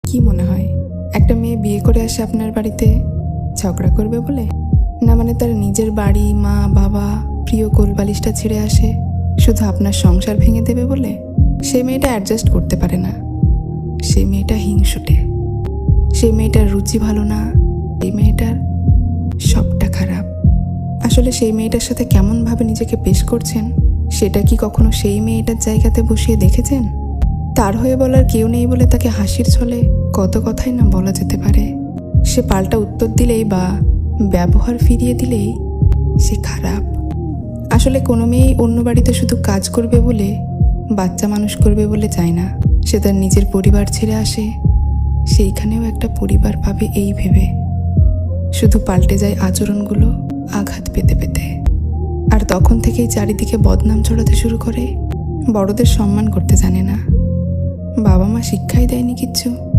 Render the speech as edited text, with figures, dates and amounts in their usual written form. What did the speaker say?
কি মনে হয় একটা মেয়ে বিয়ে করে আসে আপনার বাড়িতে ঝগড়া করবে বলে? না মানে তার নিজের বাড়ি, মা বাবা, প্রিয় কোলবালিশটা ছেড়ে আসে শুধু আপনার সংসার ভেঙে দেবে বলে? সে মেয়েটা অ্যাডজাস্ট করতে পারে না, সে মেয়েটা হিংসুটে, সে মেয়েটার রুচি ভালো না, এই মেয়েটার সবটা খারাপ। আসলে সেই মেয়েটার সাথে কেমনভাবে নিজেকে পেশ করছেন সেটা কি কখনো সেই মেয়েটার জায়গাতে বসিয়ে দেখেছেন? তার হয়ে বলার কেউ নেই বলে তাকে হাসির ছলে কত কথাই না বলা যেতে পারে। সে পাল্টা উত্তর দিলেই বা ব্যবহার ফিরিয়ে দিলেই সে খারাপ। আসলে কোনো মেয়েই অন্য বাড়িতে শুধু কাজ করবে বলে, বাচ্চা মানুষ করবে বলে চায় না। সে তার নিজের পরিবার ছেড়ে আসে সেইখানেও একটা পরিবার পাবে এই ভেবে। শুধু পাল্টে যায় আচরণগুলো আঘাত পেতে পেতে। আর তখন থেকেই চারিদিকে বদনাম ছড়াতে শুরু করে। বড়দের সম্মান করতে জানে না, বাবা মা শিক্ষাই দেয়নি কিচ্ছু।